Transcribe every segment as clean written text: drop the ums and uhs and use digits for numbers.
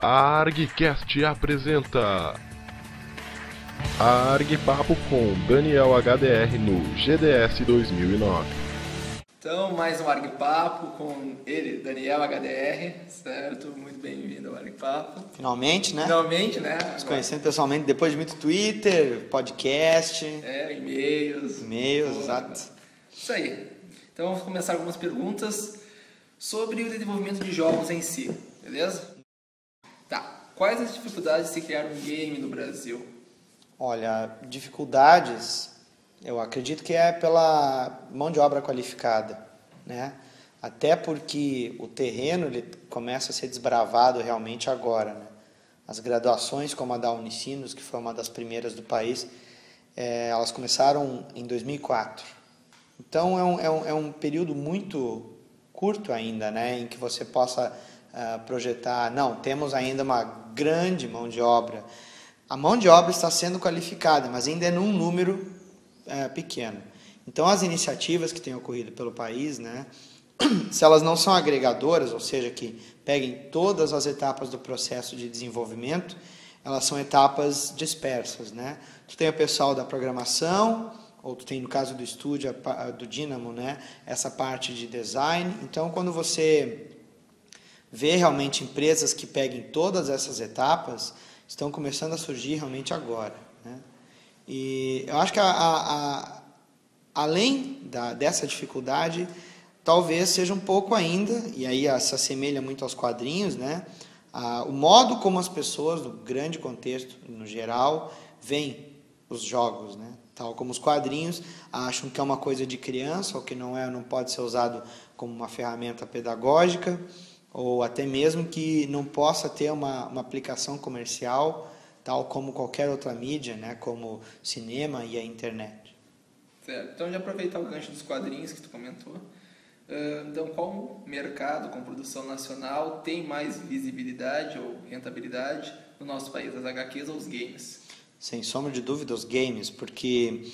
A ArgCast apresenta Arg Papo com Daniel HDR no GDS 2009. Então, mais um Arg Papo com ele, Daniel HDR, certo? Muito bem-vindo ao Arg Papo. Finalmente, né? Finalmente, né? Nos conhecendo pessoalmente depois de muito Twitter, podcast. E-mails. Exato. Isso aí. Então, vamos começar algumas perguntas sobre o desenvolvimento de jogos em si, beleza? Tá. Quais as dificuldades de se criar um game no Brasil? Olha, dificuldades, eu acredito que é pela mão de obra qualificada, né? Até porque o terreno ele começa a ser desbravado realmente agora, né? As graduações como a da Unicinos, que foi uma das primeiras do país, elas começaram em 2004. Então é um período muito curto ainda, né? Em que você possa projetar, não, temos ainda uma grande mão de obra. A mão de obra está sendo qualificada, mas ainda é num número pequeno. Então, as iniciativas que têm ocorrido pelo país, né, se elas não são agregadoras, ou seja, que peguem todas as etapas do processo de desenvolvimento, elas são etapas dispersas, né? Tu tem o pessoal da programação, ou tu tem, no caso do estúdio, do Dynamo, né, essa parte de design. Então, quando você vê realmente empresas que peguem todas essas etapas, estão começando a surgir realmente agora, né? E eu acho que além dessa dificuldade, talvez seja um pouco ainda, e aí se assemelha muito aos quadrinhos, né? O modo como as pessoas, no grande contexto, no geral, veem os jogos, né? Tal como os quadrinhos, acham que é uma coisa de criança, ou que não pode ser usado como uma ferramenta pedagógica, ou até mesmo que não possa ter uma aplicação comercial, tal como qualquer outra mídia, né, como cinema e a internet. Certo. Então, já aproveitar o gancho dos quadrinhos que tu comentou. Então, qual mercado com produção nacional tem mais visibilidade ou rentabilidade no nosso país, as HQs ou os games? Sem sombra de dúvida, os games, porque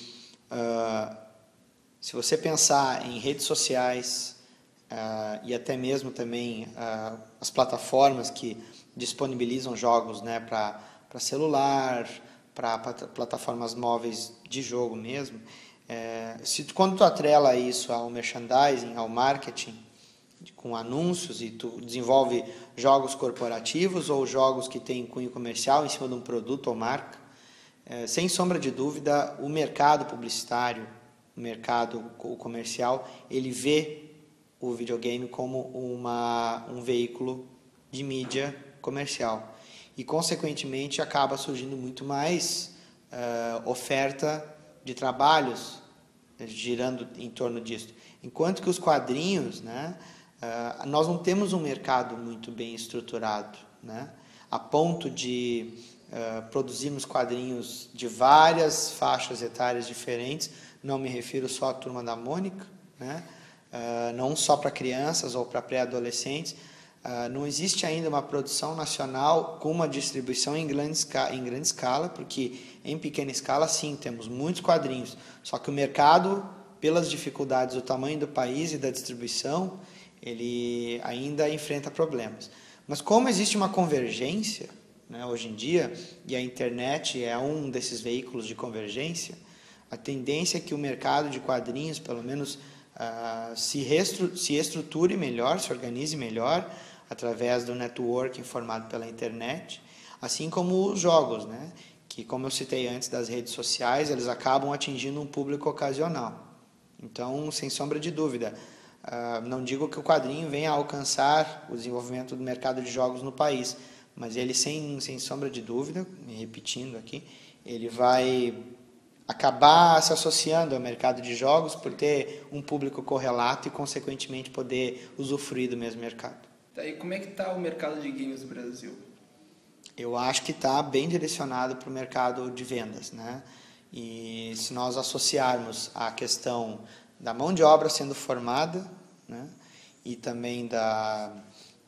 se você pensar em redes sociais, e até mesmo também as plataformas que disponibilizam jogos, né, para celular, para plataformas móveis de jogo mesmo, quando tu atrela isso ao merchandising, ao marketing, com anúncios, e tu desenvolve jogos corporativos ou jogos que têm cunho comercial em cima de um produto ou marca, sem sombra de dúvida, o mercado publicitário, o mercado comercial, ele vê o videogame como um veículo de mídia comercial. E, consequentemente, acaba surgindo muito mais oferta de trabalhos girando em torno disso. Enquanto que os quadrinhos, né, nós não temos um mercado muito bem estruturado, né, a ponto de produzirmos quadrinhos de várias faixas etárias diferentes. Não me refiro só à Turma da Mônica, né, não só para crianças ou para pré-adolescentes. Não existe ainda uma produção nacional com uma distribuição em grande escala, porque em pequena escala, sim, temos muitos quadrinhos, só que o mercado, pelas dificuldades do tamanho do país e da distribuição, ele ainda enfrenta problemas. Mas como existe uma convergência, né, hoje em dia, e a internet é um desses veículos de convergência, a tendência é que o mercado de quadrinhos, pelo menos, se estruture melhor, se organize melhor através do networking formado pela internet, assim como os jogos, né? Que, como eu citei antes das redes sociais, eles acabam atingindo um público ocasional. Então, sem sombra de dúvida, não digo que o quadrinho venha a alcançar o desenvolvimento do mercado de jogos no país, mas ele, sem sombra de dúvida, me repetindo aqui, ele vai acabar se associando ao mercado de jogos por ter um público correlato e, consequentemente, poder usufruir do mesmo mercado. E como é que está o mercado de games no Brasil? Eu acho que está bem direcionado para o mercado de vendas, né? E se nós associarmos a questão da mão de obra sendo formada, né, e também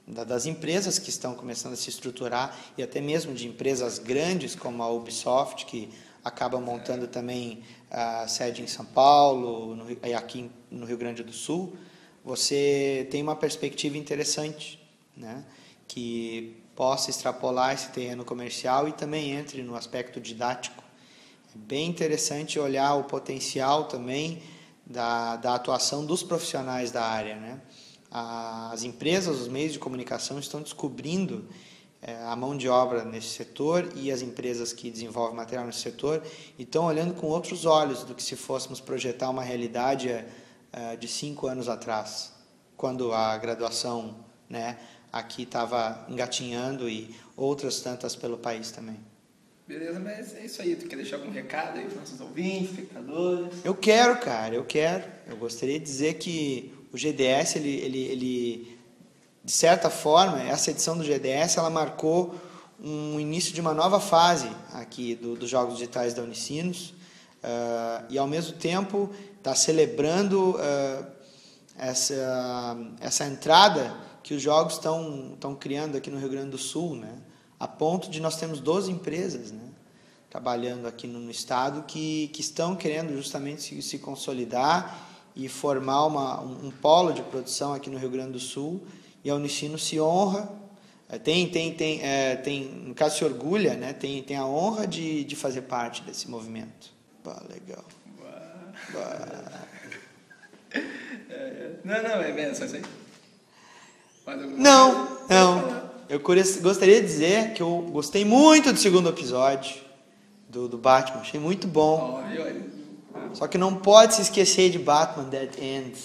das empresas que estão começando a se estruturar, e até mesmo de empresas grandes como a Ubisoft, que acaba montando também a sede em São Paulo e aqui no Rio Grande do Sul, você tem uma perspectiva interessante, né? que possa extrapolar esse terreno comercial e também entre no aspecto didático. É bem interessante olhar o potencial também da atuação dos profissionais da área, né? As empresas, os meios de comunicação estão descobrindo a mão de obra nesse setor e as empresas que desenvolvem material nesse setor estão olhando com outros olhos do que se fôssemos projetar uma realidade de 5 anos atrás, quando a graduação, né, aqui estava engatinhando e outras tantas pelo país também. Beleza, mas é isso aí. Tu quer deixar algum recado aí para os nossos ouvintes, espectadores? Eu quero, cara, eu quero. Eu gostaria de dizer que o GDS, ele de certa forma, essa edição do GDS, ela marcou um início de uma nova fase aqui dos Jogos Digitais da Unicinos, e ao mesmo tempo está celebrando essa entrada que os jogos estão criando aqui no Rio Grande do Sul, né? A ponto de nós termos 12 empresas, né, trabalhando aqui no estado que estão querendo justamente se consolidar e formar um polo de produção aqui no Rio Grande do Sul, e a Unicinos se honra, no caso se orgulha, né, tem a honra de fazer parte desse movimento. Legal. Não, é só isso aí. Não. Eu gostaria de dizer que eu gostei muito do segundo episódio do Batman. Achei muito bom. Só que não pode se esquecer de Batman Dead End,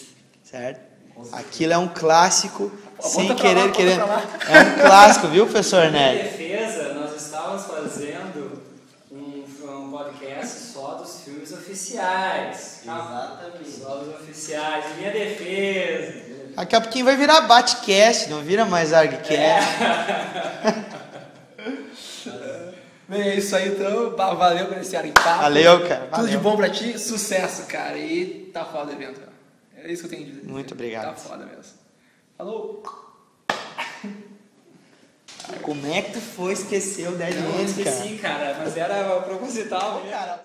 certo? Aquilo é um clássico, sem querer. É um clássico, viu, professor Nery? Em defesa, nós estávamos fazendo um podcast só dos filmes oficiais. Exatamente. Só dos oficiais. Minha defesa. Daqui a pouquinho vai virar Batcast, não vira mais ArgCast. Bem, é isso aí então. Valeu por esse ar em papo. Valeu, cara. Tudo de bom pra ti. Sucesso, cara. E tá foda o evento, cara. É isso que eu tenho que dizer. Muito obrigado. Tá foda mesmo. Falou. Como é que tu foi esquecer o Dead Não, End, cara? esqueci, cara. Mas era proposital. Cara,